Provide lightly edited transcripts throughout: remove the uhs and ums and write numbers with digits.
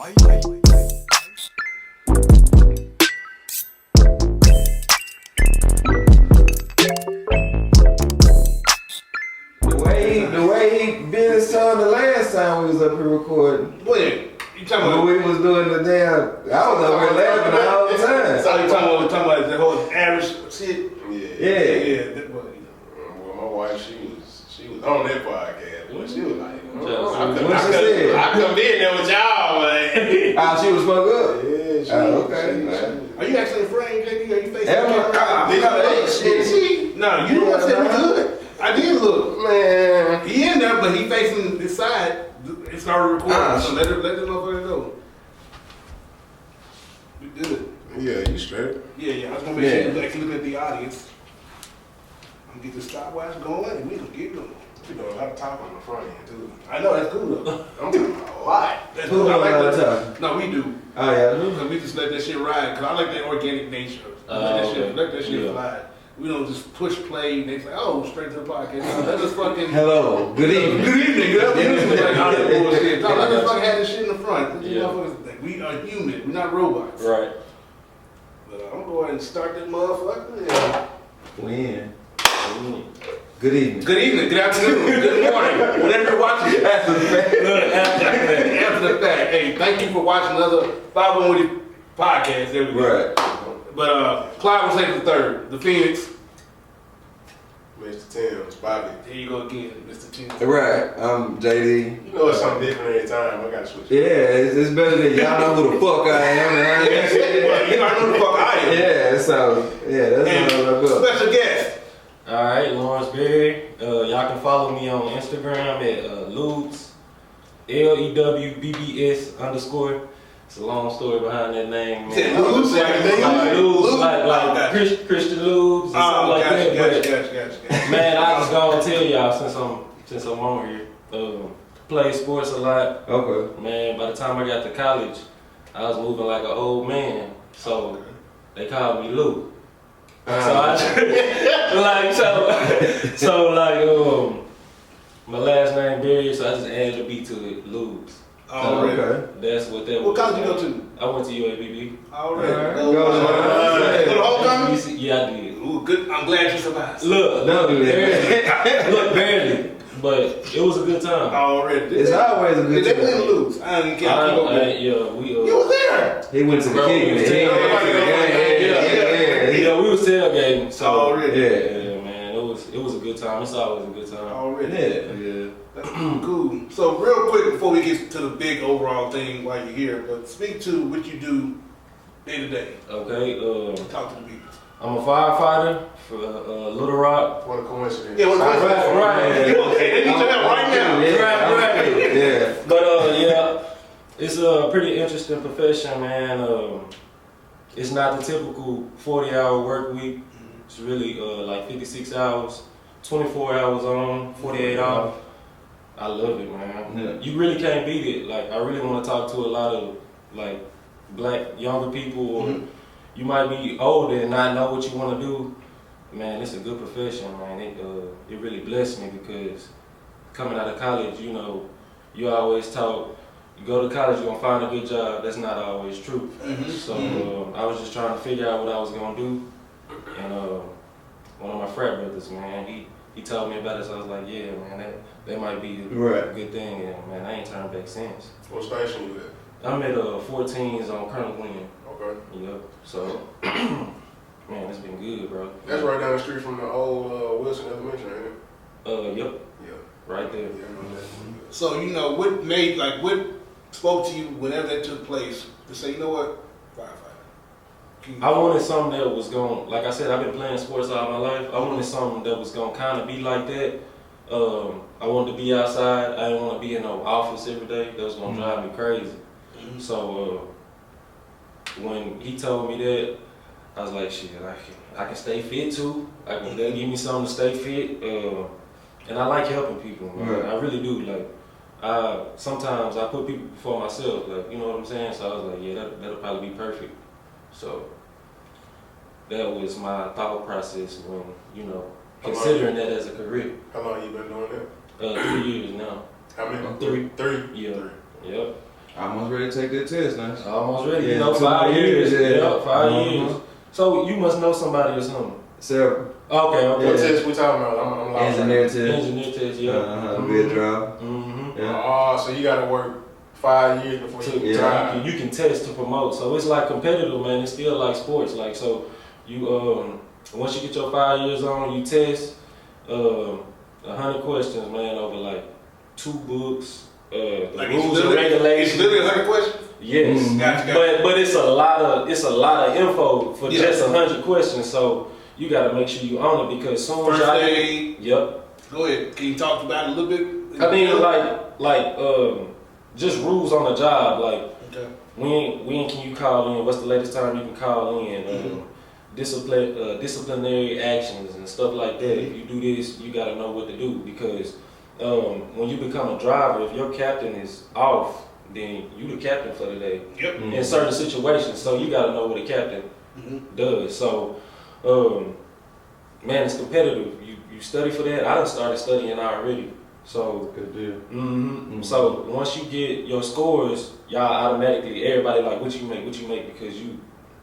The way he did his song the last time we was up here recording. Wait, you talking about when we was doing the damn? I was up here laughing the whole time. So you talking about the whole average shit? Yeah. Well, my wife, she was on that podcast. Well, she was like, I couldn't be in there with y'all, man. Oh, she was fucked up. Yeah, she okay. Are you actually afraid, JD? Are you facing No, you don't want to say we good. I did look. Man. He in there, but he facing this side. It started recording, so let the motherfucker go. We good. Yeah, you straight. Yeah. I was gonna make sure you actually look at the audience. I'm gonna get the stopwatch going, and we gonna get going. We doing a lot of talk on the front end, too. I know that's cool though. I'm talking a lot. That's Who cool. I doing like all the that. time? No, we do. Oh yeah. Cause we just let that shit ride. Cause I like that organic nature. Let that shit fly. We don't just push play and they say, oh, straight to the podcast. No, let us fucking. Hello. Good evening. Good evening. Good afternoon. Like all that bullshit. No, let us fucking have this shit in the front. We are human. We're not robots. Right. But I'm gonna go ahead and start that motherfucker. Yeah. When? Good evening. Good evening. Good afternoon. Good morning. Whatever you're watching. After the fact. After the fact. Hey, thank you for watching another 5 Witty podcast. There we go. Right. But Clyde was saying the third, the Phoenix. Mr. Tim's, Bobby. There you go again, Mr. Tim. Right. I'm JD. You know it's something different every time. I gotta switch. Yeah, it's better than y'all know who the fuck I am. And I ain't Well, you know the fuck I am. Yeah, so that's what I'm up. Special guest. All right, Lawrence Berry. Y'all can follow me on Instagram at Lewbs, LEWBBS_. It's a long story behind that name, man. Lewbs, like Christian Lewbs and something like that. Gotcha. Man, I was gonna tell y'all since I'm on here. Play sports a lot. Okay. Man, by the time I got to college, I was moving like an old man. So they called me Lou. My last name Berry, so I just added a B to it, Lewbs. Okay. That's what that was. What college you go to? I went to UABB. Already. Go to the whole time? Yeah, I did. Ooh, good. I'm glad you survived. Look, Don't do that. Look, barely. But it was a good time. Already. It's always a good Did they win or time. lose? I didn't care. You was there. He went to the king. Yeah, we was tailgating. So Already. Yeah, man, it was a good time. It's always a good time. Already. Yeah. That's cool. So real quick before we get to the big overall thing while you're here, but speak to what you do day to day. Okay. Talk to the people. I'm a firefighter for Little Rock. What a coincidence. Yeah, what a coincidence. Right. They need your help right now. Right. Yeah. But it's a pretty interesting profession, man. It's not the typical 40-hour work week. It's really like 56 hours, 24 hours on, 48 off. I love it, man. Yeah. You really can't beat it. Like, I really want to talk to a lot of like black younger people, or you might be older and not know what you want to do. Man, it's a good profession, man. It really blessed me because coming out of college, you know, you always taught you go to college, you're gonna find a good job. That's not always true. So I was just trying to figure out what I was gonna do, and one of my frat brothers, man, he told me about it. So I was like, yeah, man, that might be a good thing. And man, I ain't turned back since. What station you at? I'm at 14s on Colonel Glenn. Okay. Yep. So, man, it's been good, bro. That's right down the street from the old Wilson Elementary, ain't it? Yep. Yeah. Right there. Yeah, I know that. So you know what spoke to you whenever that took place to say, you know what, firefighter. I wanted something that was going, like I said, I've been playing sports all my life. I wanted something that was going to kind of be like that. I wanted to be outside. I didn't want to be in no office every day. That was going to drive me crazy. So when he told me that, I was like, shit, I can stay fit too. They'll give me something to stay fit. And I like helping people, man. Right. I really do. Like, sometimes I put people before myself, like, you know what I'm saying? So I was like, yeah, that'll probably be perfect. So that was my thought process when, you know, considering that as a career. How long you been doing that? 3 years now. How many? Three. Three? Yeah. Three. Yep. Almost ready to take that test now. Almost ready. Yeah, You know, 2 5 years. years, yeah. Yeah, 5 Uh-huh. years. So you must know somebody or something. Several. Okay. What test we talking about? I'm lost. Engineer test. Engineer test, yeah. Good job. Mm-hmm. Yeah. Oh, so you gotta work 5 years before you Yeah. retire. You can test to promote. So it's like competitive, man. It's still like sports. Like, so you, once you get your 5 years on, you test, 100 questions, man, over like 2 books, the Like rules and it's regulations. literally 100 questions. Yes, Gotcha. but it's a lot of info for Yeah. just 100 questions. So you got to make sure you own it because soon as First y'all day. Yep. Go ahead. Can you talk about it a little bit? I mean, like just rules on the job. Like Okay. when can you call in? What's the latest time you can call in? Disciplinary actions and stuff like that. If you do this, you got to know what to do because when you become a driver, if your captain is off, then you the captain for the day Yep. in certain situations. So you got to know what a captain does. So, man, it's competitive. You study for that. I done started studying already. So, Good deal. so once you get your scores, y'all automatically everybody like what you make because you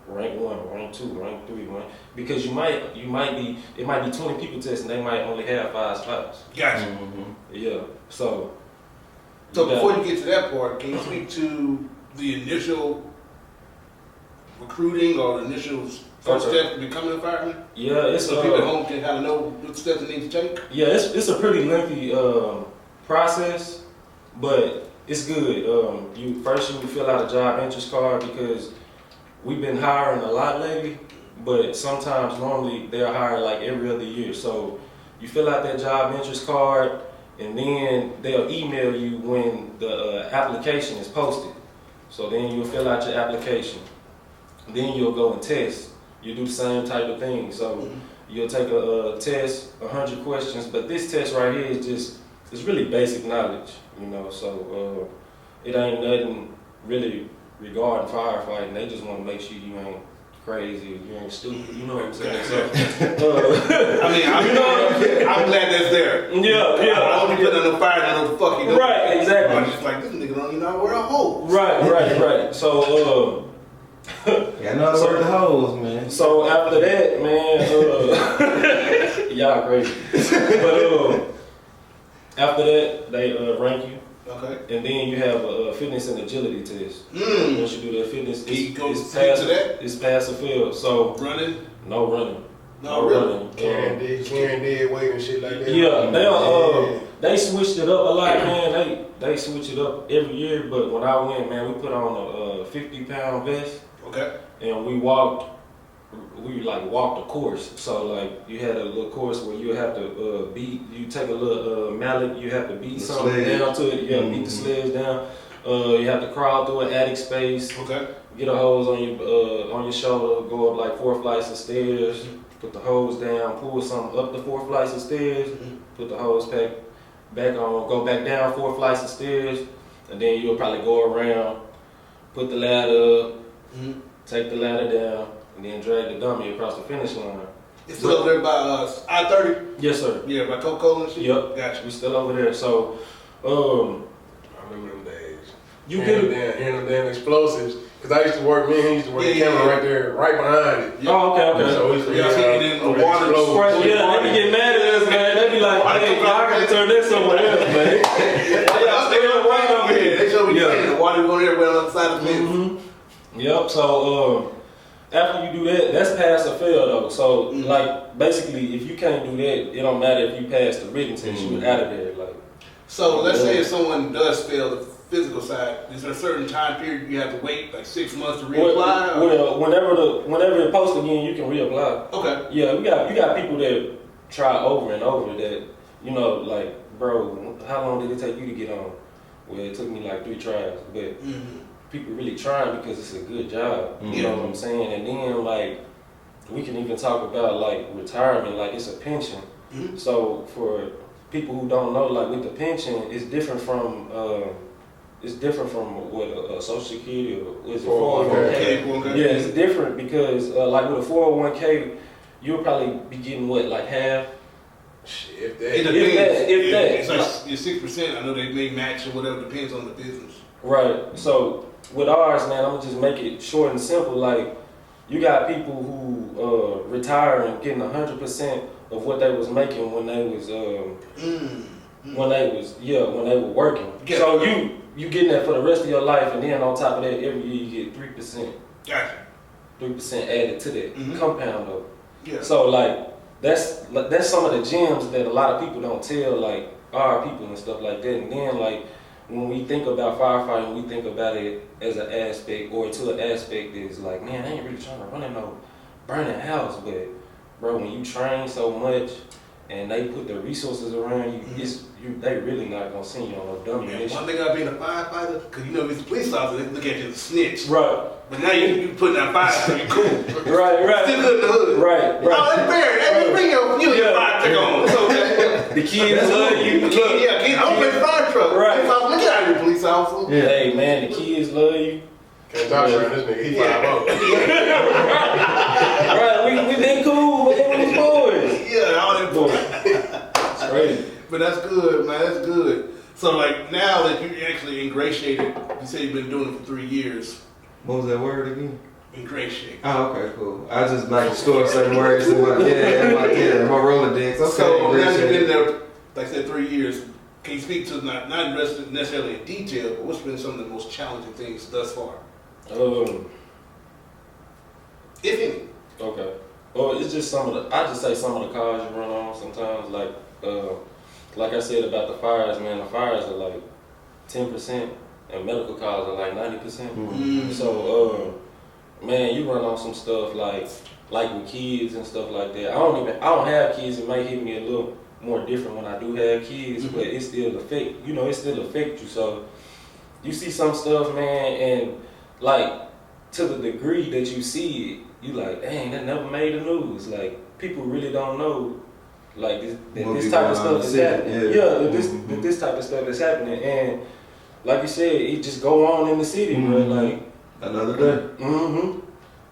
rank 1, rank 2, rank 3, rank because it might be 20 people testing, they might only have 5 spots. Gotcha. Yeah. So Before you get to that part, can you speak to the initial recruiting or the initial first step to becoming a fireman? yeah, it's So people at home can kind of know what steps they need to take? yeah, it's a pretty lengthy process, but it's good. You fill out a job interest card because we've been hiring a lot lately, but sometimes normally they'll hire like every other year. So you fill out that job interest card, and then they'll email you when the application is posted. So then you'll fill out your application. Then you'll go and test. You do the same type of thing. So you'll take a test, 100 questions, but this test right here is it's really basic knowledge, you know. So it ain't nothing really regarding firefighting. They just want to make sure you ain't crazy, you ain't stupid. You know what I'm saying? So, I mean, I'm glad that's there. Yeah. I don't be putting on the fire and know the fuck you do. Right, exactly. I'm just like, this nigga don't even know where a hole. Right. So, Got nothing to work the holes, man. so after that, man, y'all crazy. But after that, they rank you. Okay. And then you have a fitness and agility test. Once you do that fitness, it's pass to that? It's pass or fail. So Running? no running. No, really? running. Carrying dead weight and shit like that. Yeah, they switched it up a lot, man. They switch it up every year. But when I went, man, we put on a 50-pound vest. Okay. And we walked the course. So like you had a little course where you have to you take a little mallet, you have to beat something sledge down to it. You have to beat the sledge down. You have to crawl through an attic space. Okay. Get a hose on your shoulder, go up like 4 flights of stairs, put the hose down, pull something up the 4 flights of stairs, put the hose back on, go back down 4 flights of stairs, and then you'll probably go around, put the ladder up, take the ladder down, and then drag the dummy across the finish line. It's still over there by I-30? Yes, sir. Yeah, by Coca-Cola and shit? Yep. Gotcha. We still over there. So, I remember them days. you get it. Hearing them damn explosives. Because I used to work, me and he used to work the camera right there, right behind it. Yeah. Oh, okay. So we used to in the water. Right, yeah, they be getting mad at us, man. They be like, hey, y'all gotta turn this somewhere else, man. They show me the water going everywhere on the side of the fence. Yep, so after you do that, that's pass or fail though. So like basically if you can't do that, it don't matter if you pass the written test, you out of there. Like So let's say if someone does fail the physical side, is there a certain time period you have to wait, like 6 months to reapply? Well, whenever it posts again, you can reapply. Okay. Yeah, you got people that try over and over that, you know, like, bro, how long did it take you to get on? Well, it took me like 3 tries, but people really trying because it's a good job. You know what I'm saying? And then like we can even talk about like retirement, like it's a pension. So for people who don't know, like with the pension, it's different from what a Social Security or is it 401k? Yeah, it's different because like with a 401k, you'll probably be getting what, like half. Shit, if that. It's like your 6%. I know they may match or whatever, depends on the business. Right. So with ours, man, I'm gonna just make it short and simple. Like, you got people who retire and getting 100% of what they was making when they was when they were working. Yeah. So you getting that for the rest of your life, and then on top of that, every year you get 3%. Gotcha. 3% added to that compound though. Yeah. So like that's some of the gems that a lot of people don't tell like our people and stuff like that. And then like when we think about firefighting, we think about it as an aspect or to an aspect is like, man, I ain't really trying to run in no burning house, but bro, when you train so much and they put the resources around you, they really not gonna send you on no dumb mission. One thing about being a firefighter, because you know, as a police officer, they look at you as a snitch. Right. But now you putting out fire, so you cool. Right. Still good in the hood. Right. Oh, that's fair. Hey, bring your fire truck on. So, The kids love you. kids, I'm gonna put the fire truck. Right. Look at you, police officer. Yeah. Hey man, the kids love you. Can't talk around this nigga. He 5'0". Right, we been cool with them boys. Yeah, all them boys. It's crazy. But that's good, man. That's good. So, like, now that you actually ingratiated, you say you've been doing it for 3 years. What was that word again? Ingratiate. Oh, okay, cool. I just like to store certain words in my my Rolodex. Okay, So now you've appreciate been it. there, like I said, 3 years. Can you speak to not necessarily in detail, but what's been some of the most challenging things thus far, if any? Okay. Well, it's just I just say some of the cars you run on sometimes. Like I said about the fires, man. The fires are like 10%, and medical cars are like 90%. So, man, you run on some stuff like with kids and stuff like that. I don't have kids. It might hit me a little more different when I do have kids, but it still affect you. So you see some stuff, man, and like to the degree that you see it, you like, dang, that never made the news. Like, people really don't know like this type of stuff is happening. That this type of stuff is happening, and like you said, it just go on in the city, bro. Like Another day.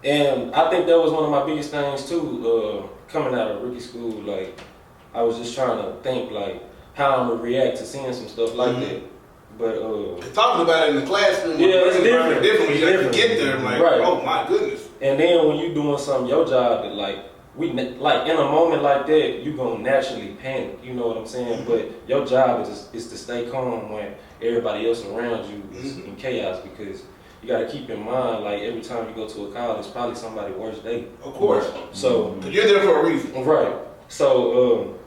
And I think that was one of my biggest things too, coming out of rookie school. Like, I was just trying to think like how I'm gonna react to seeing some stuff like that. But talking about it in the classroom, it's different. When you have to get there, like, right. Oh my goodness. And then when you doing something, your job that like in a moment like that, you gonna naturally panic. You know what I'm saying? But your job is to stay calm when everybody else around you is in chaos, because you gotta keep in mind, like, every time you go to a college, it's probably somebody's worst day. Of course. So you're there for a reason. Right. So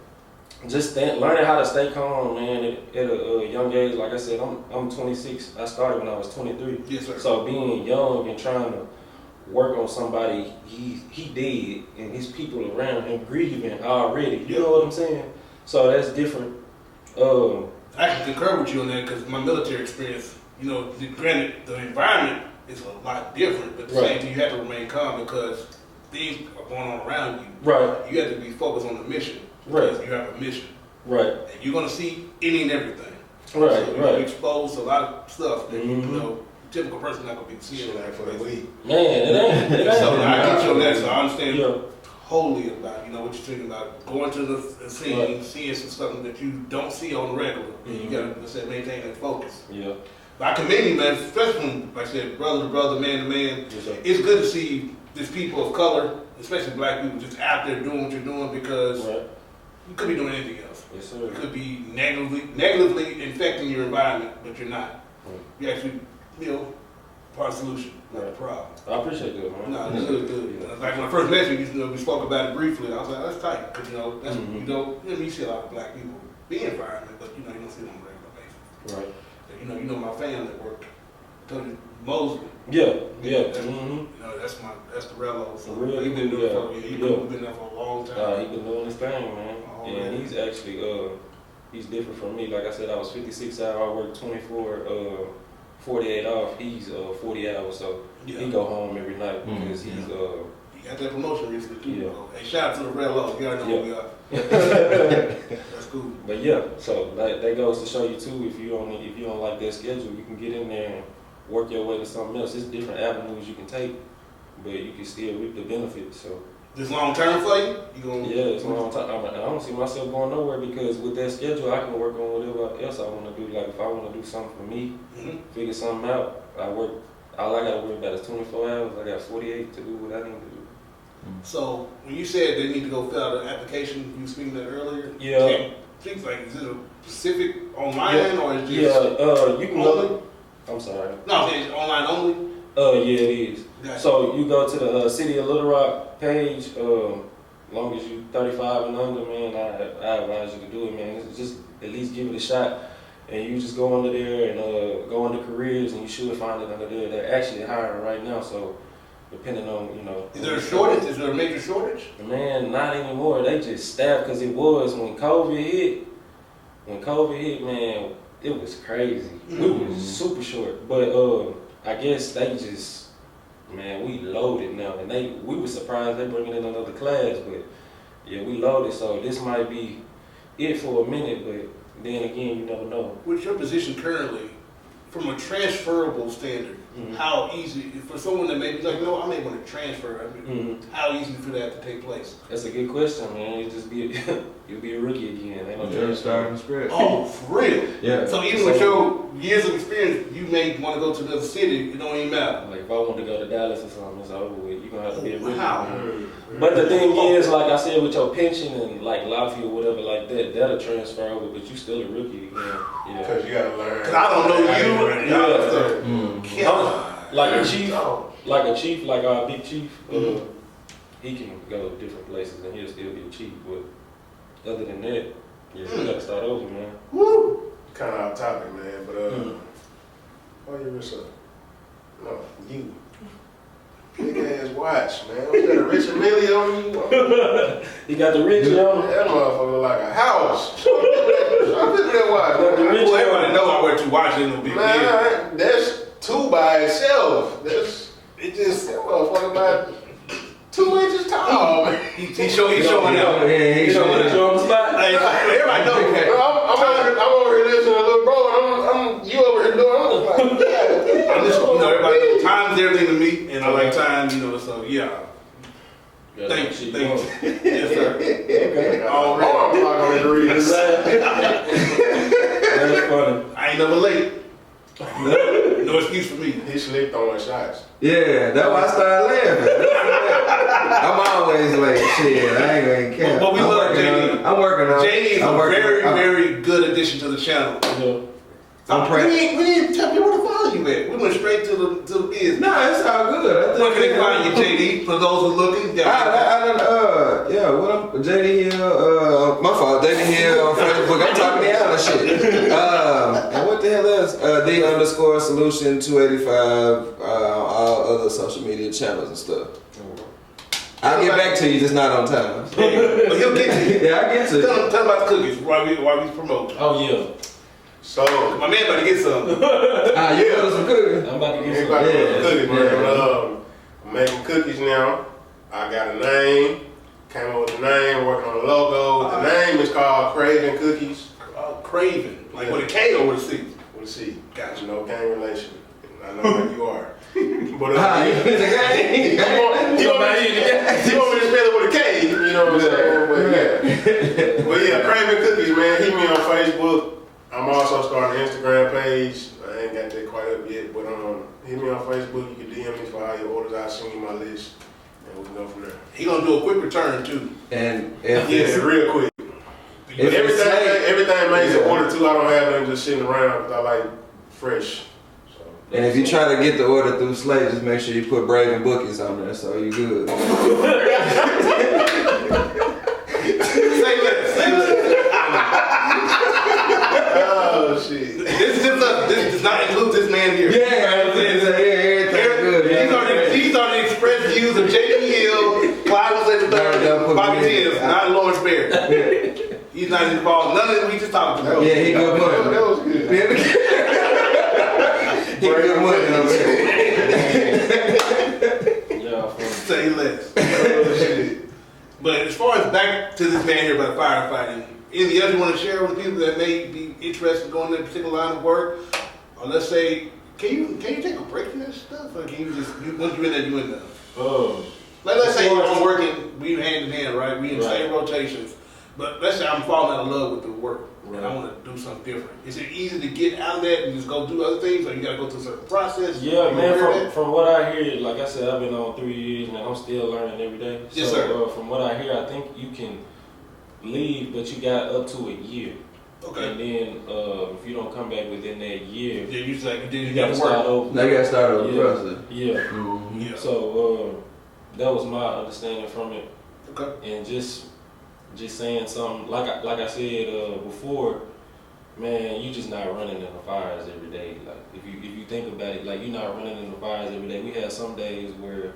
just learning how to stay calm, man, at a young age. Like I said, I'm 26. I started when I was 23. Yes, sir. So being young and trying to work on somebody he dead and his people around him grieving already. You know what I'm saying? So that's different. I can concur with you on that, because my military experience, you know, granted, the environment is a lot different, but at the same time, you have to remain calm because things are going on around you. Right. You have to be focused on the mission, because you have a mission. Right. And you're going to see any and everything. Right, so you're right. exposed to a lot of stuff that, you know, typical person not going to be seeing Shit that like for the week. Man, it ain't. So I get you on that, so I understand Yeah. wholly about, you know, what you're thinking about, going to the scene, seeing some stuff that you don't see on the regular, and you got to, let's say, maintain that focus. Yeah. But I commend you, man, especially when, like I said, brother to brother, man to man. Yes, sir. It's good to see these people of color, especially black people, just out there doing what you're doing, because you could be doing anything else. Yes, sir. You could be negatively infecting your environment, but you're not. You're actually, you know, part of the solution, not the problem. I appreciate that, man. No, it's good. Yeah. Like when I first met you, know, we spoke about it briefly. I was like, that's tight, because you know, that's you see a lot of black people be in environment, but you know, you don't see them on a regular basis. Right. You know my family at work. Tony Mosley. Yeah. That's, you know, that's the Rello. So Really? he's been doing it for he's been there for a long time. He been doing his thing, man. Oh, and man. he's actually he's different from me. Like I said, I was 56 hours. I worked 24, 48 off. He's 40 hours, so he go home every night because he's He got that promotion recently too. Yeah. So, hey, shout out to the Rello. You already know who we are. That's cool. But yeah, so that goes to show you too. If you don't like that schedule, you can get in there and work your way to something else. It's different avenues you can take, but you can still reap the benefits. So This long term for you? You gonna? Yeah, it's a long time. I don't see myself going nowhere because with that schedule, I can work on whatever else I want to do. Like if I want to do something for me, figure something out, I work. All I got to worry about is 24 hours. I got 48 to do what I need to do. So when you said they need to go fill out an application, you were speaking that earlier. Yeah. Seems like is it a specific online or is it just you can only? go. I'm sorry. No, it's online only. Yeah, it is. Gotcha. So you go to the City of Little Rock page. Long as you 35 and under, man, I advise you to do it, man. It's just at least give it a shot. And you just go under there and go under careers, and you should find it under there. They're actually hiring right now, so depending on, Is there a shortage? Is there a major shortage? Man, not anymore. They just staffed because it was when COVID hit. When COVID hit, man, it was crazy. We was super short, but I guess they just, man, we loaded now, and we were surprised they bringing in another class, but yeah, we loaded. So this might be it for a minute, but then again, you never know. What's your position currently, from a transferable standard? How easy for someone that may be like, no, I may want to transfer. I mean, how easy for that to take place? That's a good question, man. You just be you'll be a rookie again. Ain't no Just starting from scratch. Oh, for real? Yeah. So even with your years of experience, you may want to go to another city. It don't even matter. Like if I want to go to Dallas or something, it's over with. You're gonna have to be a rookie. Wow. But the thing is, like I said, with your pension and like Lafayette or whatever like that, that'll transfer over, but you still a rookie again. Yeah. Because you gotta learn. Because I don't know you. Yeah. Like a chief, like our big chief, he can go to different places and he'll still be a chief. But other than that, yeah, you gotta start over, man. Woo! Kind of off topic, man, but why your wrist up? No, you. Big ass watch, man. What's that, a Richard Mille on you? You got the rich on. That motherfucker look like a house. I'm picking that watch. Well, everybody know I wear two watches in the big deal. Man, that's two by itself. It just, that motherfucker about 2 inches tall, man. He's showing out. He's showing Put you on the spot. Everybody know. I'm over here listening to little bro, and you over here doing, I'm like, yeah. I'm just, everybody knows time is everything to me, and I like time, so yeah. Thanks. Yes, sir. Okay. All I'm right. not gonna agree with that. That's funny. I ain't never late. No excuse for me. He slick throwing shots. Yeah, that's why I started laughing. I'm always late. Shit, I ain't gonna care. But we love JD. I'm working on. JD is a very, very good addition to the channel. I'm we didn't tell people where to follow you at. We went straight to the biz. Nah, it's all good. Where can they find you, JD? For those who are looking, JD Hill, my fault, JD Hill on Facebook. I'm talking to y'all and shit. And what the hell else? D_solution 285, all other social media channels and stuff. I'll get back to you, just not on time. But he'll get to you. Yeah, I'll get to you. Tell him about the cookies while we promote. Oh yeah. So, My man about to get some. You got some cookies? I'm about to get some. everybody wants cookies, man. I'm making cookies now. I got a name. Came up with the name, working on the logo. The name is called Craving Cookies. Craving. Like with a K or with a C? With a C. Gotcha. No gang relation. I know where you are. But You want me to spell it with a K, you know what I'm saying? But yeah, Craving Cookies, man. Hit me on Facebook. I'm also starting an Instagram page. I ain't got that quite up yet, but hit me on Facebook. You can DM me for all your orders. I'll send you my list, and we can go from there. He gonna do a quick return too. And Real quick. Everything makes an order too. I don't have them just sitting around because I like fresh. So. And if you try to get the order through Slater, just make sure you put Brave and Bookies on there, so you good. Say less. Oh shit! This does not include this man here. He's already expressed views of J.D. Hill, Clyde Slater III, Bobby Tibbs, not Lawrence Bear. He's not involved. None of it we just talked about. Yeah, he good money. That was good. He good money over there. Yeah, Say less. Oh, shit. But as far as back to this man here about firefighting, anything else you want to share with people that may be interested in going in a particular line of work? Or let's say, can you take a break from that stuff? Or can you just, once you're in there, you're in there? Like, let's say I'm working, we hand in hand, right? We in the same rotations. But let's say I'm falling out of love with the work. And I want to do something different. Is it easy to get out of that and just go do other things, or you got to go through a certain process? Yeah, man. From what I hear, like I said, I've been on 3 years and I'm still learning every day. Yes, so, sir. From what I hear, I think you can leave, but you got up to a year. Okay. And then if you don't come back within that year, Yeah, you got to start over. Now you got to start over the process. Yeah. Mm-hmm. Yeah. So that was my understanding from it. Okay. And just saying something like I said before, man, you just not running in the fires every day. Like if you think about it, like you're not running in the fires every day. We have some days where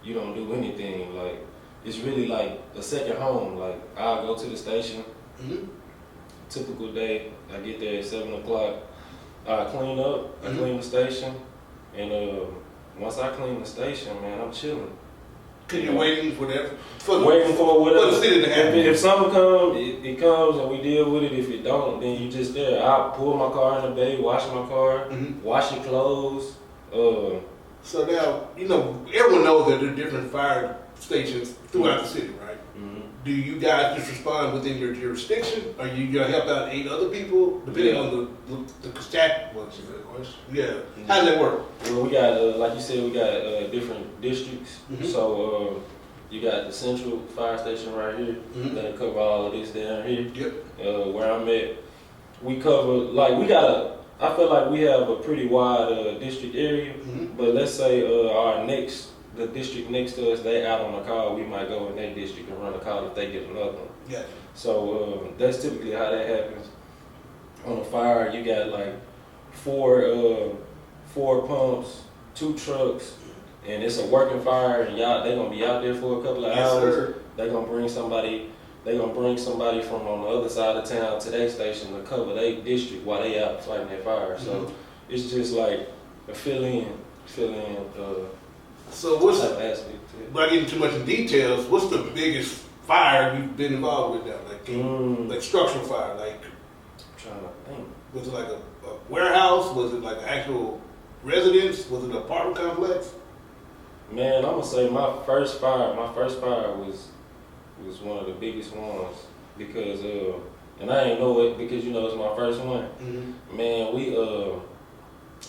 you don't do anything. Like it's really like a second home. Like I'll go to the station. Mm-hmm. Typical day, I get there at 7 o'clock. I clean up. I clean the station, and once I clean the station, man, I'm chilling. Cause you're waiting for that, waiting for whatever. For the city to happen. If something comes, it comes and we deal with it. If it don't, then you just there. I pull my car in the bay, wash my car, wash your clothes. So now, you know, everyone knows that there are different fire stations throughout the city, right? Mm-hmm. Do you guys just respond within your jurisdiction, or you gonna help out 8 other people, depending on the staff? What's your question? Yeah. How does that work? Well, we got, like you said, we got different districts. So you got the central fire station right here that cover all of this down here. Yep. Where I'm at, we cover like I feel like we have a pretty wide district area. But let's say the district next to us, they out on a call, we might go in their district and run a call if they get another one. Yeah. So that's typically how that happens. On a fire, you got like four pumps, 2 trucks, and it's a working fire, and they gonna be out there for a couple of hours. Sir. They gonna bring somebody from on the other side of town to their station to cover their district while they out fighting that fire. So it's just like a fill in. So what's type aspect to it. without getting too much in details, what's the biggest fire you've been involved with now? Like structural fire, like I'm trying to think. was it like a warehouse? Was it like an actual residence? Was it an apartment complex? Man, I'm gonna say my first fire was one of the biggest ones because and I ain't know it because it's my first one. Man, we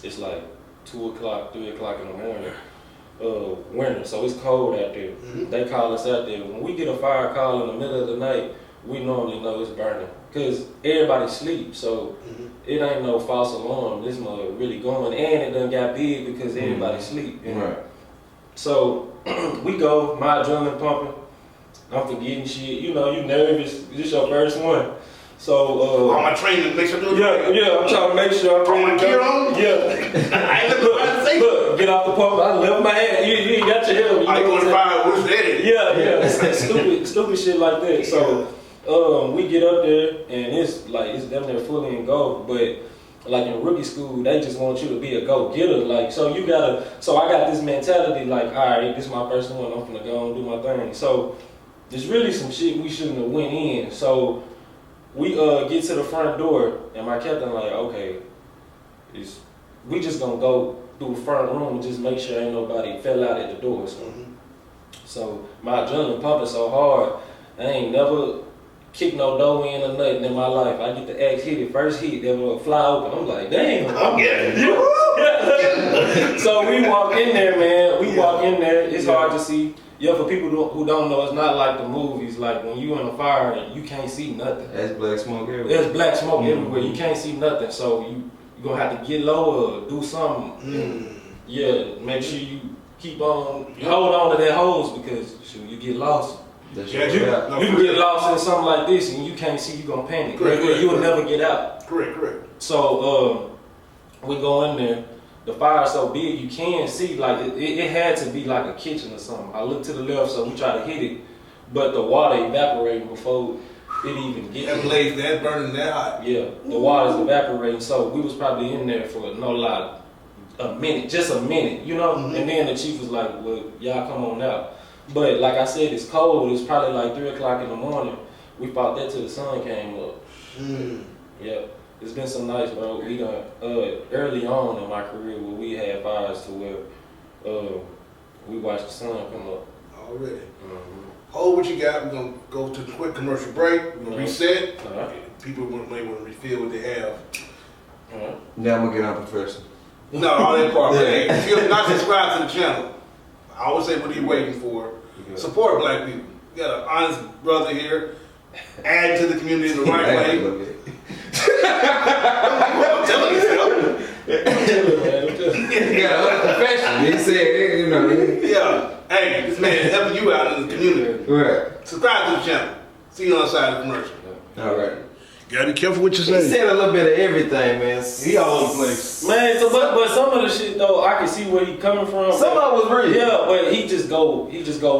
it's like 2 o'clock, 3 o'clock in the morning. Winter, so it's cold out there. They call us out there. When we get a fire call in the middle of the night, we normally know it's burning because everybody sleeps, so it ain't no false alarm. This mother really going, and it done got big because everybody sleep. Right. So we go, my adrenaline pumping. I'm forgetting shit. You nervous. This your first one. So on my training, make sure I'm trying to make sure I'm put my gear on. I ain't look, get off the pump. I left my hand. You ain't got your helmet. I going to fire. What's that? Yeah. stupid shit like that. So we get up there and it's damn near fully in go. But like in rookie school, they just want you to be a go-getter. Like so I got this mentality like, all right, this is my first one. I'm gonna go and do my thing. So there's really some shit we shouldn't have went in. So we get to the front door and my captain like, okay, we just gonna go through the front room and just make sure ain't nobody fell out at the door. So my adrenaline pumping so hard, I ain't never kicked no door in or nothing in my life. I get the axe hit it, first hit, then will fly open. I'm like, damn. So we walk in there, man. It's hard to see. Yeah, for people who don't know, it's not like the movies. Like when you in a fire, you can't see nothing. There's black smoke everywhere. There's black smoke everywhere. You can't see nothing. So you're gonna have to get lower, do something. Make sure you keep on, hold on to that hose because you get lost. You can get lost in something like this and you can't see, you're gonna panic. You'll never get out. Correct. So we go in there. The fire's so big you can see, like it had to be like a kitchen or something. I look to the left, so we try to hit it, but the water evaporating before it even gets that blaze, that burning that hot. Yeah, the water's evaporating, so we was probably in there for a minute, and then the chief was like, well, y'all come on out. But like I said, it's cold, it's probably like 3 o'clock in the morning. We fought that till the sun came up. Yeah. It's been some nights, bro. We done early on in my career where we had fires to where we watched the sun come up. Already. Hold what you got. We're going to go to a quick commercial break. We're going to reset. People may want to refill what they have. Now I'm going to get unprofessional. No, all that part. Hey, if you're not subscribed to the channel, I always say, what are you waiting for? Support black people. You got an honest brother here. Add to the community in the right way. I'm telling you, You got unprofessional. He said, you know. Yeah. Hey, this man is helping you out in the community. Right. Subscribe to the channel. See you on the side of the commercial. All right. Gotta be careful what you say. He said a little bit of everything, man. He all over the place. Man, so, but some of the shit though, I can see where he coming from. Some of it was real. Yeah, but he just go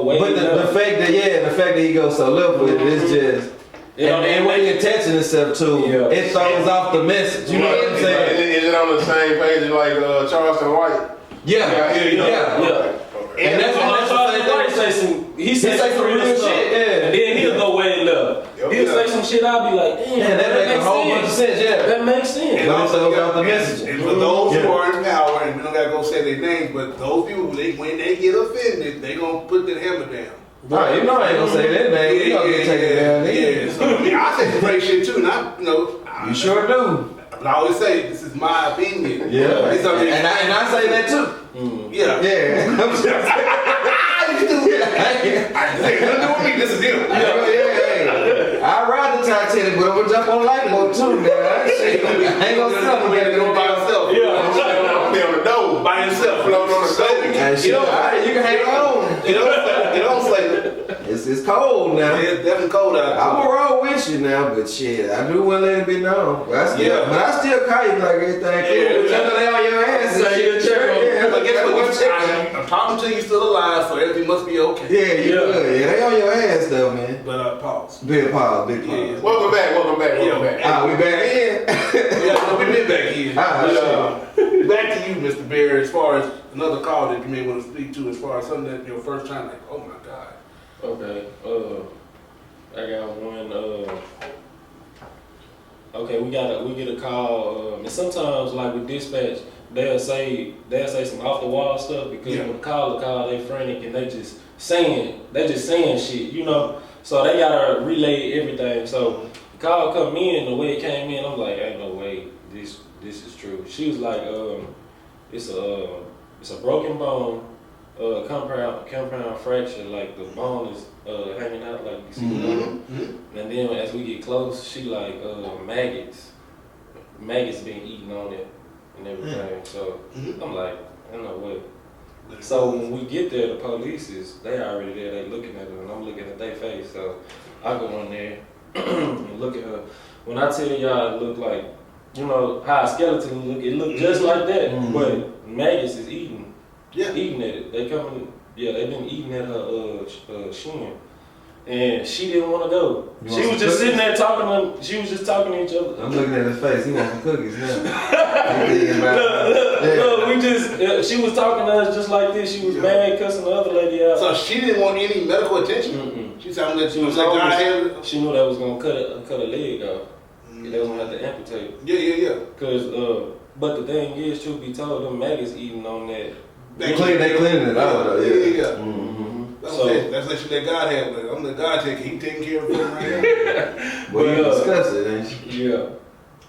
way. But the fact that he goes so left with it is just. And when he attaching himself to, it throws off the message. You know what I'm saying? Is it on the same page as like Charleston White? Yeah. And that's what Charleston White say he say some real shit. Yeah. And then he'll go way left. He'll say some shit. I'll be like, damn, that makes a whole bunch of sense. Yeah, that makes sense. But it throws off the message. And for those who are in power, and we don't gotta go say their names, but those people, when they get offended, they gonna put that hammer down. Right, you know I ain't gonna say that name. You gonna get taken down. Yeah. So I mean, I say some great shit too, and you sure do. But I always say this is my opinion. Yeah. And I say that too. Yeah. Yeah. I do with me. This is him. I ride the Titanic, but I'm gonna jump on a light boat too, man. I ain't gonna stop. I'm gonna go by himself. Yeah. I'm be on the door by himself, floating on the stove. You can hang on. Get on, Slater. It's cold now. Yeah, it's definitely cold out there. I'm gonna roll with you now, but shit, I do want to let it be known. But I still call you like everything cool. But you know they on your ass. So you check on. But guess what? I'm talking to you still alive, so everything must be okay. Yeah, you good. Yeah, they on your ass though, man. But pause. Big pause. Yeah. Welcome back. We back in. We been back here. Back to you, Mr. Bear, as far as another call that you may want to speak to, as far as something that your first time, like, oh my God. Okay. I got one. Okay, we get a call. And sometimes, like with dispatch, they'll say some off the wall stuff because when the caller call, they frantic and they just saying shit, you know. So they gotta relay everything. So the call come in, the way it came in, I'm like, ain't no way this is true. She was like, it's a broken bone, compound fracture, like the bone is hanging out like you see. And then as we get close, she like maggots being eaten on it and everything. So I'm like, ain't no way. So when we get there, the police they already there, they looking at her and I'm looking at their face. So I go in there and look at her. When I tell y'all it looked like, you know, how a skeleton look, it looked just like that, but maggots is eating at it. They coming, they've been eating at her shin. And she didn't want to go. She was just sitting there talking to each other. I'm looking at his face. He wants some cookies now. Look, she was talking to us just like this. She was mad, cussing the other lady out. So she didn't want any medical attention? She told me that she was like, she knew that was going to cut a leg off. They was going to have to amputate. Yeah. Cause, but the thing is, truth be told, them maggots eating on that. They cleaning it out though. Yeah. That's what that God had. I'm the God taker. He taking care of it right now. Well, you discuss it, ain't you? Yeah.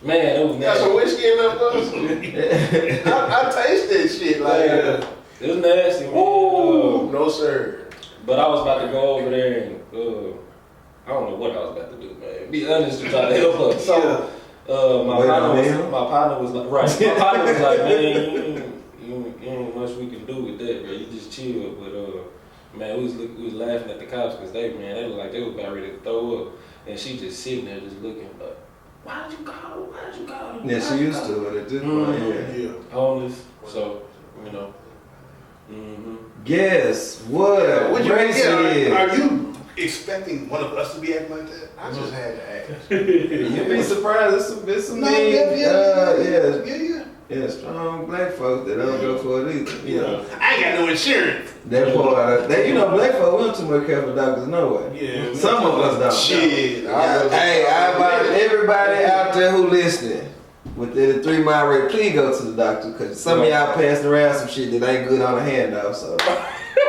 Man, it was nasty. Got some whiskey in that I taste that shit. Like, it was nasty, man. Ooh, no sir. But I was about to go over there and I don't know what I was about to do, man. Be honest to try to help her. So my partner was like, man, you ain't much we can do with that, bro. You just chill. But man, we was laughing at the cops because they looked like they was about ready to throw up, and she just sitting there just looking like, why did you call him? Yeah, she used to it at this point. Homeless. So you know. Guess what? Are you expecting one of us to be acting like that? I just had to ask. You'd be surprised. It's some yeah, strong black folks that don't go for it either. You know. I ain't got no insurance. That part, black folks, we don't too much care for doctors, no way. Yeah. Some of us don't. Shit. I invite everybody out there who listening within a 3 mile radius, please go to the doctor because some of y'all passing around some shit that ain't good on the handout. So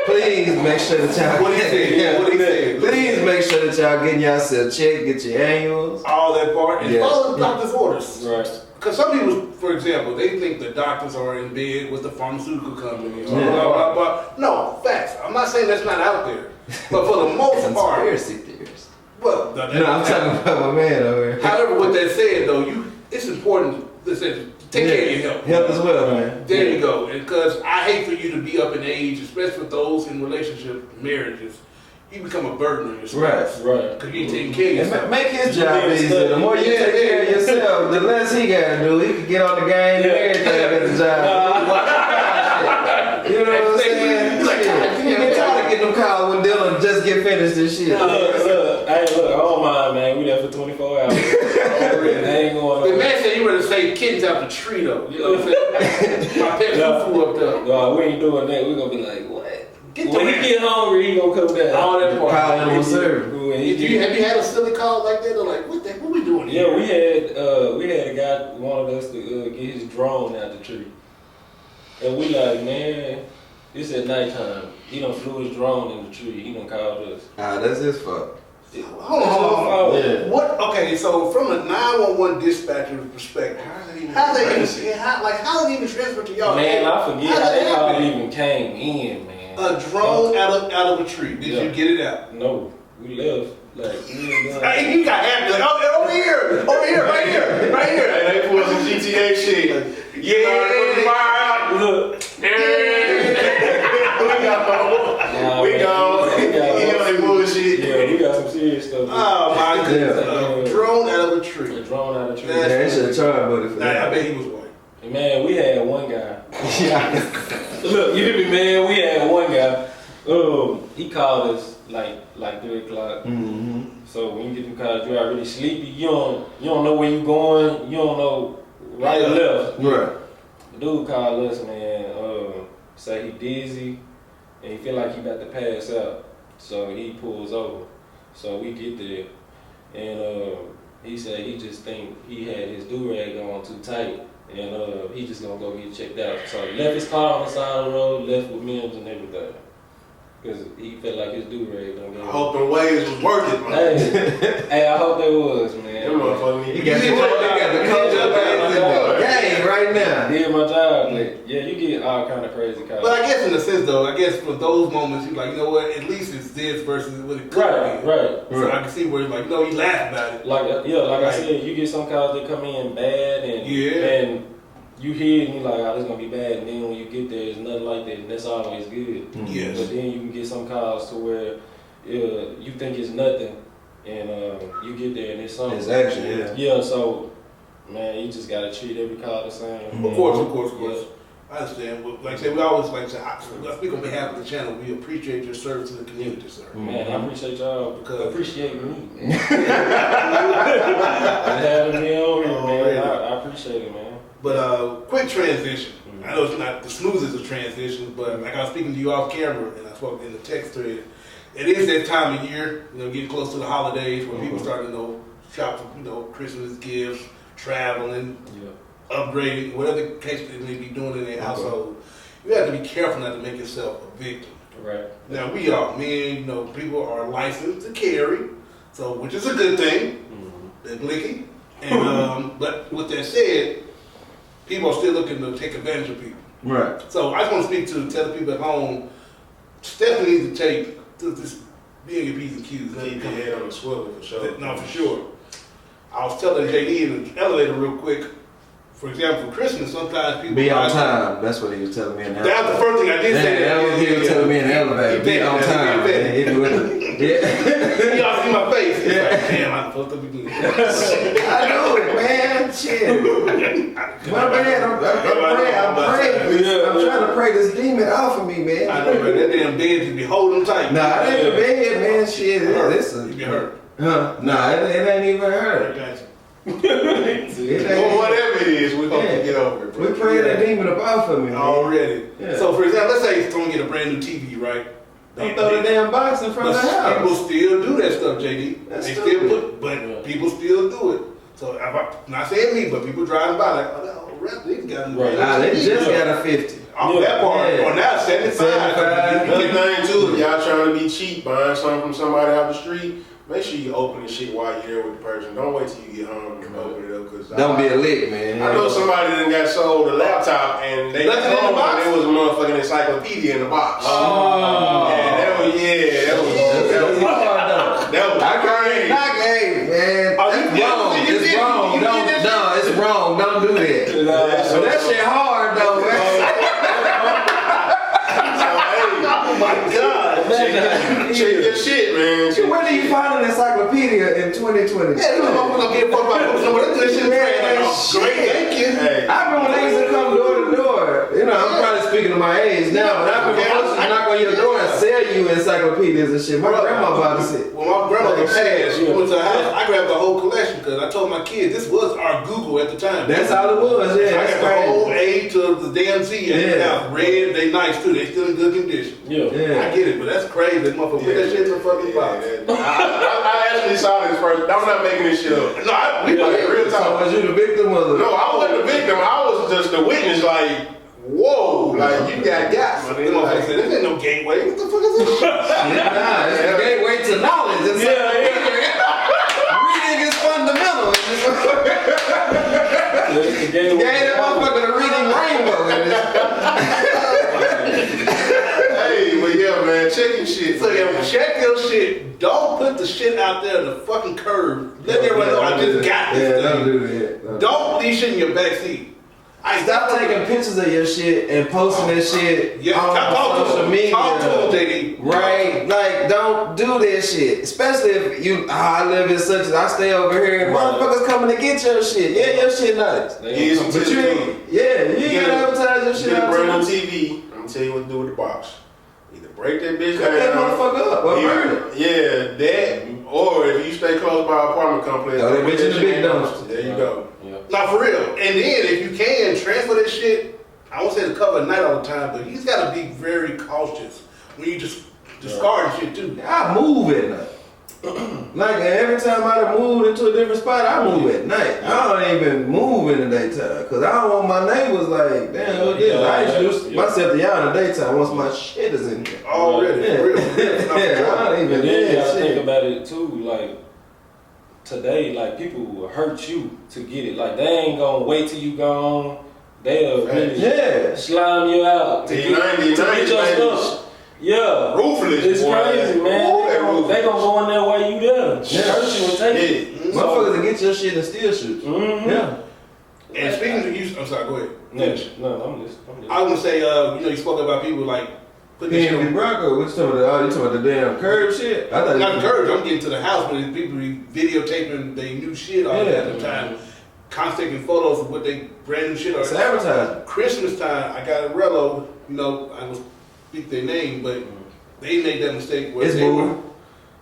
Please make sure that y'all. What he said? What he said? Please make sure that y'all getting yourself checked, get your annuals. All that part. And Yeah. follow the doctor's orders. Right. Because some people, for example, they think the doctors are in bed with the pharmaceutical company. Or Yeah. blah, blah, blah. No, facts. I'm not saying that's not out there. But for the most part, Conspiracy theories. well, No, I'm talking about my man over here. however, with that said, though, it's important to take care of your health. Health as well, man. There you go. And because I hate for you to be up in age, especially with those in relationship marriages, you become a burden on yourself. Right. Because you ain't taking care of And yourself. make his job easier. The more you Yeah, take care of yeah. yourself, the less he gotta do. He can get on the game and everything at the job. You know what I'm saying? He's like, Shit. You get tired of getting them calls when Dylan just get finished and shit. Look, I don't mind, man. We there for 24 hours. I ain't going The man said you better say kittens out the tree, though. You know what I'm saying? My pet foo up there. No, we ain't doing that. We gonna be like, what? Get When the he get hungry, he gonna come down. all that part. Calling him a serve. When he Have you had a silly call like that? They're like, what we doing here? Yeah, we had a guy wanted us to get his drone out the tree, and we like, man, it's at nighttime. He done flew his drone in the tree. He done called us. That's his fault. Hold on. Yeah. What? Okay, so from a 911 dispatcher's perspective, how they even transfer to y'all? Man, I forget How how did they that all happen? even came in, man. A drone out of a tree. Did Yeah. you get it out? No, we left. Like, we ain't done. He got happy. Like, oh, over here, right here. Hey, they pulled some GTA shit. Yeah. Look, We gone. He on that bullshit. yeah, we got some serious stuff. Oh my goodness. Yeah. A drone out of a tree. A drone out of the tree. That's- They should have charged buddy for Nah, I that. bet he was white. Man, we had one guy. Yeah. Look, you hear me, man? We had one guy. He called us like 3 o'clock. Mm-hmm. So when you get them calls, you already sleepy. You don't know where you going. You don't know right or left. Right. The dude called us, man. Say he dizzy and he feel like he about to pass out. So he pulls over. So we get there, and he said he just think he had his do-rag on too tight. And he just gonna go get checked out. So he left his car on the side of the road, left with Mims and everything. Because he felt like his do-rag done I go. hope them waves was worth it, man. Hey, I hope they was, man. Them motherfuckers He need got the culture bands in the game right I now. did my job, but yeah, you get all kind of crazy calls. But I guess in a sense though, I guess for those moments, you're like, you know what, at least it's this versus what it could Right, be. right. So I can see where it's like, you laugh about it. Like I said, you get some calls that come in bad, and and you hear it and you're like, oh, this gonna be bad, and then when you get there, it's nothing like that, and that's always good. Yes. But then you can get some calls to where you think it's nothing, and you get there and it's something. It's action, yeah. Yeah, so man, you just gotta treat every call the same. Of course. I understand. But like I said, we always like to say, I speak on behalf of the channel, we appreciate your service to the community, sir. Man, I appreciate y'all Because- appreciate me, man. And having me on here, man. I appreciate it, man. But quick transition. I know it's not the snooze is a transition, but like I was speaking to you off camera and I spoke in the text thread. It is that time of year, getting close to the holidays where people start to shop for Christmas gifts, traveling, upgrading, whatever the case they may be doing in their household. You have to be careful not to make yourself a victim. Right. Now we are, people are licensed to carry, so which is a good thing. They're blicky. And but with that said, people are still looking to take advantage of people. Right. So I just want to tell the people at home, definitely need to this being your P's and Q's. Keep your head on the swivel for sure. No, for sure. I was telling JD in the elevator real quick. For example, for Christmas, sometimes people Be on time. That's what he was telling me in the That's the first thing I did say. That was he was telling me in the elevator. Be on time. Yeah. Y'all see my face. It's like, damn, I'm supposed to be doing this. I know it, man. Shit. My bad. I'm praying. I'm trying to pray this demon off of me, man. I know, man. That damn bed just be holding tight. Nah, it ain't the bed, man. Shit. You get hurt. Huh? Nah, it ain't even hurt. Gotcha. Well, whatever it is, we're going to get over it, bro. We praying that demon up off of me, man. Already. Yeah. So, for example, let's say someone get a brand new TV, right? Don't throw the damn box in front of the house. People still do that stuff, JD. That's they stupid. still but people still do it. So, I'm not saying me, but people driving by like, oh, rap, these guys. Nah, they just got a 50. That part, Yeah. or now 75. Another thing too, if y'all trying to be cheap buying something from somebody out the street, make sure you open the shit while you're there with the person. Don't wait till you get home and open it up. Cause Don't be a lick, man. I know somebody that got sold a laptop and they Left it in the box? There was a motherfucking encyclopedia in the box. Oh. That was hard though. that was I can't crazy. knock, hey, man. Oh, That's you wrong. did- you It's did- wrong. you Don't, did that no, it's wrong. Don't do that. So That shit hard though, man. Oh my God. check your shit, man. Where do you find an encyclopedia in 2020? Yeah, you know, I'm gonna get fucked by books. But that shit is Man, great. Thank you. Hey, I remember when they used to come door to door. You know, I'm probably speaking to my age now, but I remember folks used to knock on your door and sell you encyclopedias and shit. My grandma bought the shit. When my grandmother passed, she went to the house. I grabbed the whole collection because I told my kids this was our Google at the time. That's all it was, yeah. I That's got the whole crazy. A to the damn Z at the house. Red, they nice too. They still in good condition. Yeah. Yeah. I get it, but that's crazy. That motherfucker put that shit in the fucking box. I actually saw this first. I'm not making this shit up. No, we Real So talk. was you the victim of the? No, I wasn't the victim. I was just the witness. Like, whoa, like you got But they motherfucker said, this ain't no gateway. What the fuck is this shit? Nah, it's the gateway to knowledge. It's reading is fundamental. Gave that motherfucker the reading rainbow. Hey, but yeah, man, check your shit. So yeah, check your shit. Don't put the shit out there in the fucking curb. Let everyone know I just got this Yeah, don't thing. do that. Don't leave shit in your backseat. I Stop taking pictures of your shit and posting that shit Yeah, on talk to social him. media. Talk to him, JD. Right? Like, don't do that shit. Especially if you, I live in such as I stay over here and motherfuckers coming to get your shit. Yeah, your shit nice. Get some But you ain't, yeah, you ain't gotta advertise your shit Get a out brand to new TV. I'm gonna tell you what to do with the box. Either break that bitch cut that down. motherfucker up or burn it. Yeah, that. Or if you stay close by an apartment complex, Throw that put bitch in the shit big dumpster. There you go. Yeah. Now for real. And then if you can transfer that shit, I won't say to cover at night all the time, but he's gotta be very cautious when you just discard shit too. I move at night. Like every time I done moved into a different spot, I move at night. I don't even move in the daytime because I don't want my neighbors like, damn, look this. I introduce myself to y'all in the daytime once my shit is in here. Already, Yeah. for real. Yeah, I don't even And do then you that gotta think shit. about it too, like today, like people will hurt you to get it. Like they ain't gonna wait till you gone. They'll really Yeah. slime you out to The 90s, get your 90s. stuff. Yeah. Ruthless. It's boy. crazy, man. Ooh, They that gonna ruthless. go in there while you there. Yeah. Hurt you and take it. Yeah. Motherfuckers will get your shit and still shoot you. Mm-hmm. Yeah. And speaking of you, I'm sorry, go ahead. Finish. No, I'm listening. I was gonna say, you know, you spoke about people like putting this shit PNB on. Bronco, what you talking about? You talking about the damn curb shit? I thought Not you- encouraged. I'm getting to the house when people be videotaping they new shit all Yeah. the time, constantly taking photos of what they brand new shit are. It's advertising. Christmas time, I got a Rello. You know, I will speak their name, but they made that mistake where It's they were. bull.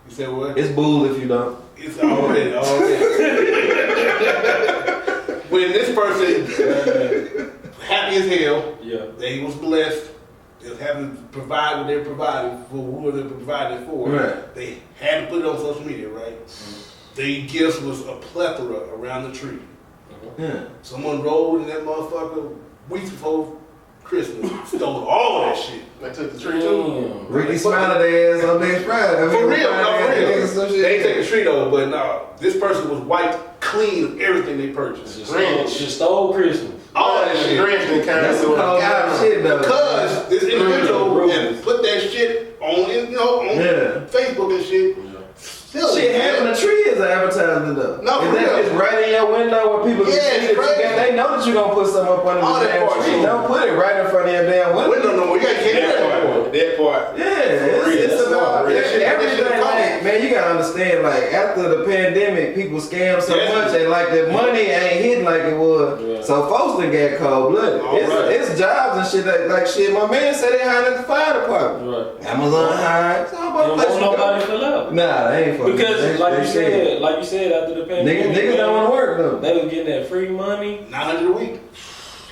You said what? It's bull if you don't. It's already. When this person happy as hell, Yeah. they was blessed. They was having to provide what they're providing for who they're providing for. Right. They had to put it on social media, right? The gifts was a plethora around the tree. Yeah. Someone rolled in that motherfucker weeks before Christmas, stole all that shit. They took the tree too. Damn. Ricky smiled their ass on next Friday. I mean, For real, no, for Friday, real. some They ain't shit. take the tree though, but no, this person was wiped clean of everything they purchased. Just stole Christmas. All that shit. Grinch and kind That's of some cold blooded shit though. Because this individual had put that shit on, you know, on Yeah. Facebook and shit. Still, Shit, having a tree is an advertisement though. No, for If that real. is right in your window where people can Yeah, see it's that you crazy. got, they know that you're gonna put something up under All the that damn part, tree. too. Don't put it right in front of your damn window. window no more. You gotta keep that part. That part. Yeah, it's That's about real. That shit everything. costs. Like, man, you gotta understand. Like after the pandemic, people scam so Yes. much, and like the money ain't hitting like it was. Yeah. So folks done got cold blooded. All right. It's jobs and shit like shit. My man said they hired at the fire department. Right. Amazon hired. So Don't about want nobody to fill out. Nah, they ain't fucking. Because like you said, after the pandemic, niggas don't want to work though. they was getting that free money. 900 a week.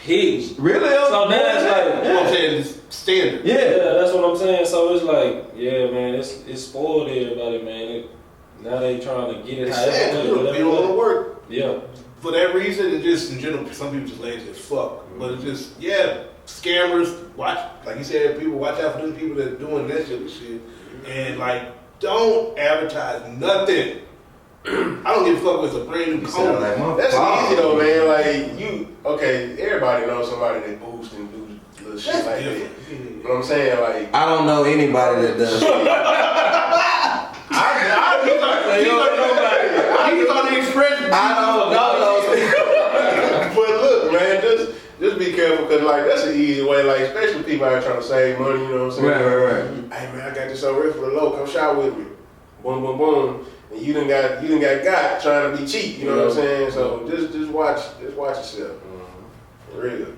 Huge. Really? So now it's like, You know what I'm saying? It's standard. yeah. Yeah, that's what I'm saying. So it's like, yeah, man, it's spoiled everybody, man. Now they trying to get it It's sad. however, People don't want to work Yeah. for that reason, and just in general, some people just lazy as fuck. But it's just, yeah, scammers, watch, like you said, people watch out for them people that doing that shit. And like, don't advertise nothing. I don't give a fuck if it's a brand new cone. Like That's easy though, man. Like everybody knows somebody that boosts and do little shit like that. You know what I'm saying? Like, I don't know anybody that does. He's on the expression. I don't know those people. but look, man, just be careful because like that's an easy way. Like especially people out trying to save money. You know what I'm saying? Right. Hey man, I got this over here for the low. Come shop with me. Boom, boom, boom. And you done got trying to be cheap. You know what I'm saying? So just watch yourself. For real.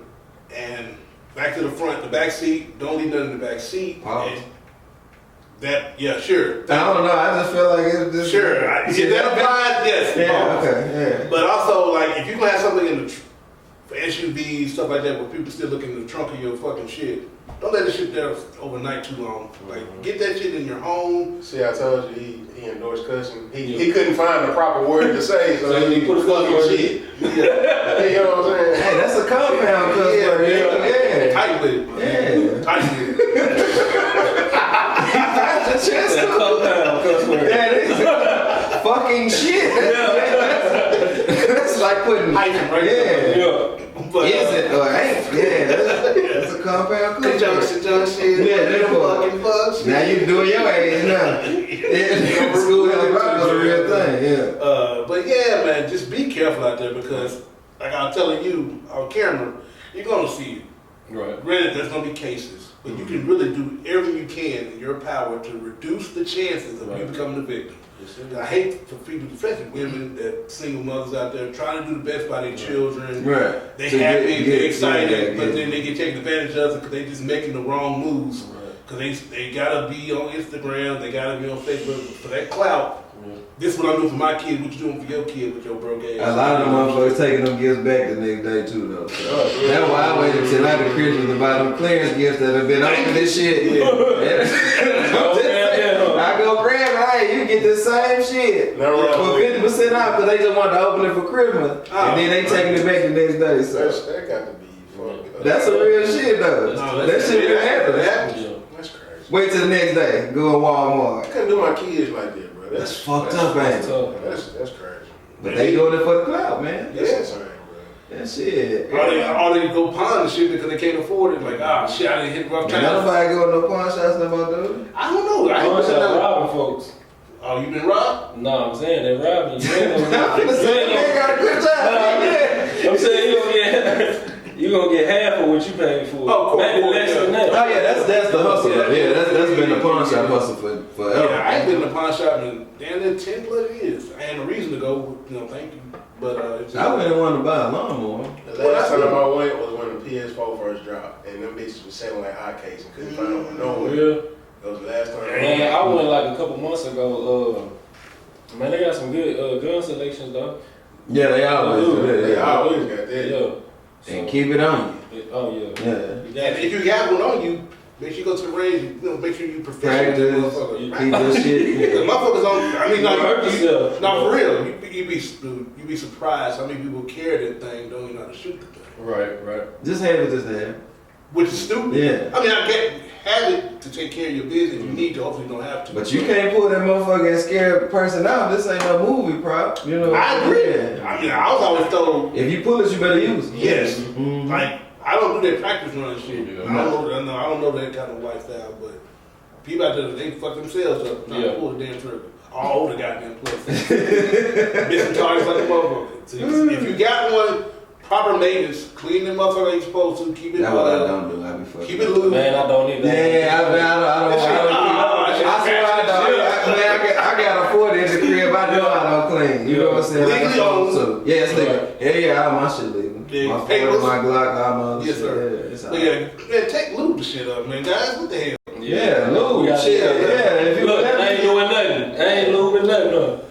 And back to the front, the back seat. Don't leave nothing in the back seat. Pause. Sure. I don't know. I just feel like it's just Sure. If that applies, yes. Yeah. Okay. Yeah. But also, like, if you gonna have something in the for SUVs, stuff like that, where people still look in the trunk of your fucking shit, don't let the shit there overnight too long. Like, get that shit in your home. See, I told you he endorsed cussing. He couldn't find the proper word to say, so he put fucking shit. Yeah. You know what I'm saying? Hey, that's a compound cuss word. Yeah. Tight with it. Yeah. Tight with it. That's a compound cuss word. That is fucking shit. That's like putting Hyphen right yeah. there. But, Is it or ain't? Yeah, that's a compound cuss word. Conjunction. Yeah, that fucking fucks. Now you doing your age now. Yeah, school health is a real thing. Yeah. But yeah, man, just be careful out there because, like I was telling you on camera, you're gonna see it. Right. Granted, there's gonna be cases, but you can really do everything you can in your power to reduce the chances of you becoming the victim. I hate for people, especially women, that single mothers out there trying to do the best by their children. Right. They So happy, they're excited, yeah. but then they get taken advantage of because they just making the wrong moves. Because they gotta be on Instagram, they gotta be on Facebook for that clout. This is what I'm doing for my kid. What you doing for your kid with your broke ass? A lot of them motherfuckers taking them gifts back the next day too though. So that's why I waited till after Christmas to buy them clearance gifts that have been open this shit. I go grab it, hey, you get the same shit for 50% off because they just want to open it for Christmas. And then they taking it back the next day. So That got to be fucked. that's some real shit though. That shit really happen. That's crazy. Wait till the next day, go to Walmart. I couldn't do my kids like that, bro. That's fucked up, man. That's crazy. But they doing it for the clout, man. That's insane, bro. That shit. Or they go pawn the shit because they can't afford it. Like, shit, I didn't hit rough Man, time. nobody go to no pawn shops no more, dude. I don't know. I Pawn ain't shop been robbing folks. Oh, you been robbed? No, I'm saying they robbing you. You They got a good time. I'm saying you gonna get half of what you paid for. Oh, cool. Maybe less than that. Oh yeah, that's the hustle. Yeah, that's been the pawn shop hustle forever. Yeah, I ain't been in a pawn shop in damn near 10 plus years. I had a reason to go, thank you. But it's just, I wouldn't want to buy a lawnmower. The last time I went was when the PS4 first dropped, and them bitches was selling like hotcakes and couldn't find them nowhere. Yeah. That was the last time. Man, I went like a couple months ago. Man, they got some good gun selections though. Yeah, they always do that. They Yeah. always got that. Yeah. And keep it on Oh yeah. you. Yeah. and if you got one on you, make sure you go to the range. Make sure you professional. Practice. Motherfucker. Keep this shit. The motherfuckers on. I mean, hurt yourself. no, for real. You be surprised how many people carry that thing, don't even know how to shoot the thing. Right. Just have it just there. Which is stupid. Yeah. I mean, I get have it to take care of your business. If you need to, hopefully you don't have to. But you can't pull that motherfucker and scare the person out. This ain't no movie prop. You know. I agree. Yeah. I mean, I was always told, If you pull it, you better use it. yes. Mhm. Like, I don't do that practice run shit. Yeah. I don't know that kind of lifestyle, but people out there, they fuck themselves up trying to pull the damn trigger. All over the goddamn place. Missing targets like a motherfucker. So if you got one, proper maintenance, clean the motherfucker like you're supposed to, keep it That's what I don't do. I be fucking. keep it loose. Man, I don't need that. Yeah, I got a 40 in the crib. I know I don't clean. You know what I'm saying? Like I'm supposed to. Yeah, it's legal. Yeah, all my shit legal. Yeah, My papers. 40, my Glock, all my other Yes, shit. sir. Yeah, it's all But right. yeah, take lube the shit up, man. Guys, what the hell? Yeah, lube. Yeah, Shit, yeah. If you Look, let I ain't me- doing nothing. I ain't lubing nothing. No.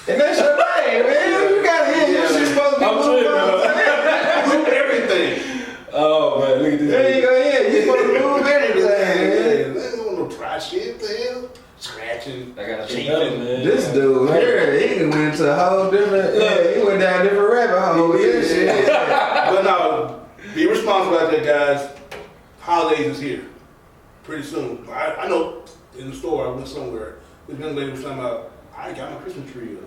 And that's your thing, man. You gotta hear your shit supposed to be I'm lubed tripping, all the time. Lube everything. Oh man, look at this. There you go, yeah. You supposed to lube everything, man. They don't want no dry shit. The hell? Scratching. I got cheating. you better, man. This dude here, he went to a whole different, he went down a different rabbit hole with this shit. But no, be responsible out there, guys. holidays is here. Pretty soon. I know in the store I went somewhere. This young lady was talking about, I got my Christmas tree up.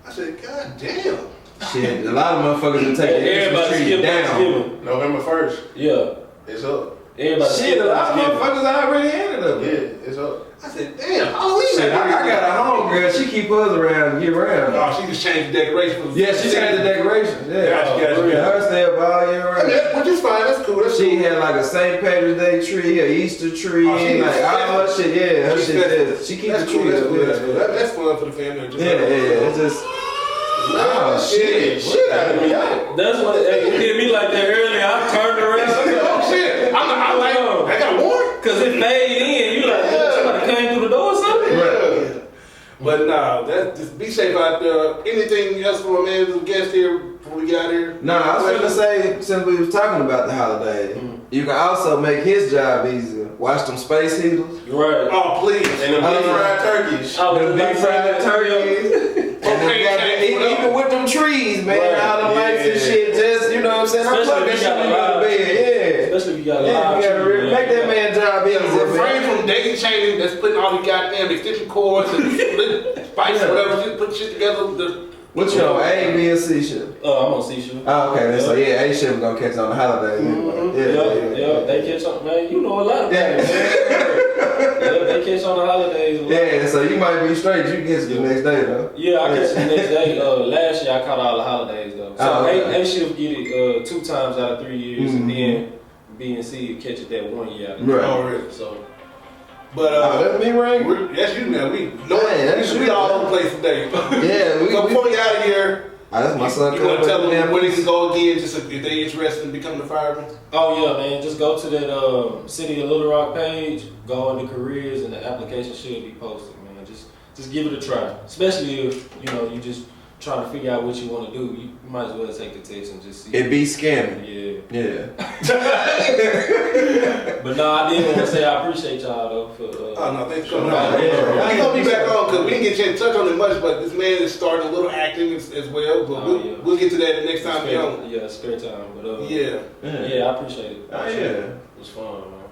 I said, God damn. Shit, a lot of motherfuckers will take their Christmas tree down. November 1st. Yeah. It's up. Everybody Shit, a lot of motherfuckers already ended up. Yeah, it's up. I said, damn, Halloween. Shit, I got a homegirl. She keep hers around year round. Oh, she just changed the decoration. Yeah, she changed the decoration. Yeah, Gotcha. hers stay up all year round. Which is fine. That's cool. That's She cool. had like a St. Patrick's Day tree, a Easter tree, she like all her shit. Yeah, her shit. Yeah. She keeps the tree up. Yeah, That's fun for the family. yeah. It's just. Oh shit out of me. That's what it hit me like that earlier. I turned around. Oh shit! I'm like, I got a warrant. Cause it faded in. You like, somebody came through the door or something? Right. But no, that just be safe out there. Anything else for my man, the guest here before we get out here? No, I was gonna say, since we was talking about the holiday, you can also make his job easier. Watch them space heaters. Right. Oh please! And the big fried turkeys. The big fried turkeys. Even with them trees, man, Right. all the lights and shit, just, you know what I'm saying? I plug that shit in the bed, Especially if you got a yeah. lot Yeah, you gotta make that man job easier, Refrain man. from dating chaining that's putting all the goddamn extension cords and spikes or whatever, just put shit together. What you on, A, B, or C shit? I'm on C-shirt. Oh, okay, then, so yeah, A shit was gonna catch on the holidays. Yeah, they catch on, man. You know a lot of things. Yeah, they catch on the holidays. Yeah, so you might be straight. You get the next day though. Yeah, I catch it the next day. Last year I caught all the holidays though. So okay. A shift get it 2 times out of 3 years, and then B and C catch it that 1 year out of 3. Right. Oh, really? So, But Let me ring. that's you now. We that's all over the place today. Yeah, So before we get out of here, that's my son. you want to tell them where they can go again, just if they interested in becoming a fireman? oh yeah, man, just go to that City of Little Rock page, go into careers, and the application should be posted, man. Just give it a try, especially if you just trying to figure out what you want to do. You might as well take the test and just see. It be scamming. Yeah. Yeah. But no, I did want to say I appreciate y'all though for. Oh no, thanks for for coming out. coming out. We're gonna be back on because we didn't get a chance to touch on it much, but this man is starting a little acting as well. But we'll get to that the next time we on. Yeah, spare time. But Yeah. yeah, I appreciate it. Oh, yeah. It was fun, man.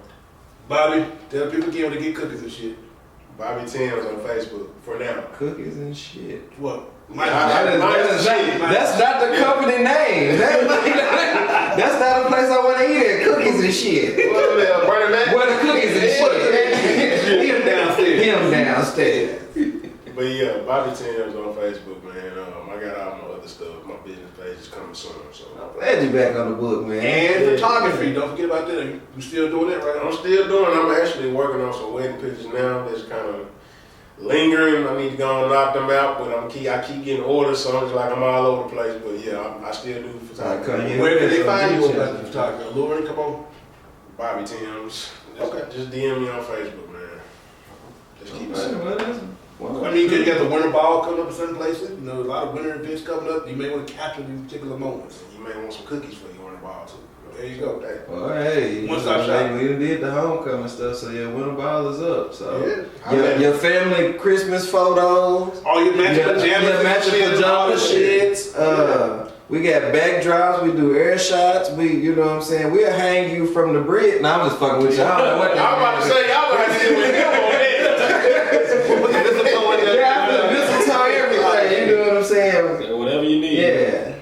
Bobby, tell people again when they get cookies and shit. Bobby Tim's on Facebook for now. Cookies and shit. What? That's not the company name. That's not a place I want to eat at. Cookies and shit. Where the cookies and shit? Him downstairs. Him downstairs. But yeah, Bobby Tim's on Facebook, man. I got all my other stuff. My business page is coming soon. So I'm glad you back on the book, man. And photography. Don't forget about that. You still doing that, right? I'm still doing. I'm actually working on some wedding pictures now. That's kind of lingering. I need to go and knock them out, but I keep getting orders, so I'm just like I'm all over the place. But yeah, I still do photography. Where can they find you about the photography? Alluring, come on. Bobby Tim's. Okay. Just DM me on Facebook, man. Just keep it simple. I mean, you got the winter ball coming up in certain places. You know, a lot of winter events coming up. You may want to capture these particular moments. You may want some cookies for your winter ball too. There you go. Well, hey, One stop shop. We did the homecoming stuff, so yeah, winter ball is up. So Yeah. your family Christmas photos, all your matching pajamas, shits. We got backdrops. We do air shots. You know what I'm saying. We'll hang you from the bridge. Now I'm just fucking with you. I don't know what I'm about to say y'all got to deal with him on that. Yeah, mistletoe everything. You know what I'm saying. Whatever you need. Yeah.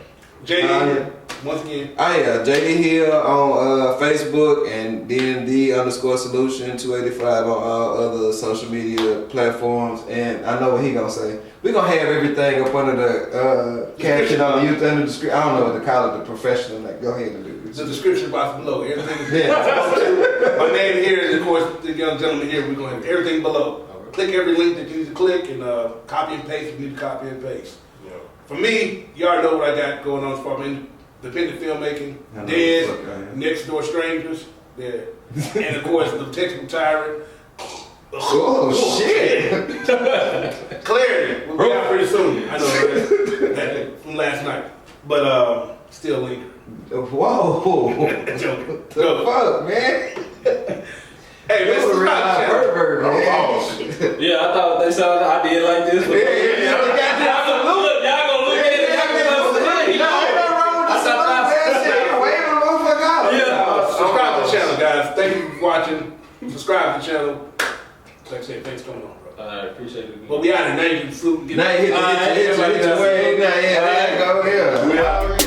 JD, once again. Oh yeah, JD Hill on Facebook, and then _solution 285 on all other social media platforms. And I know what he gonna say. We gonna have everything up under the caption on the youth under the description. I don't know what to call it, the professional. Like, go ahead and do it. The description box below. Everything is there. My name here, and of course the young gentleman here. We're gonna have everything below. Click every link that you need to click, and copy and paste if you need to copy and paste. Yeah. For me, you already know what I got going on as far as independent filmmaking, Dead, Next Door Strangers, yeah. And of course the Textbook Tyrant. Oh shit! Clarity. We'll be out pretty soon. I know that from last night, but still linger. Whoa! Joking. The fuck, man? Hey, This is a Mr. real Stop life Channel. pervert, man. Yeah, I thought they sounded I did like this. But Yeah. Y'all gonna look at it. Y'all gonna look. Subscribe to the channel, guys. Thank you channel. Like I said, thanks for coming on, bro. I appreciate it. But we out of 90 fruit. Now you hit the way. Now, yeah, there you go. Yeah. We out.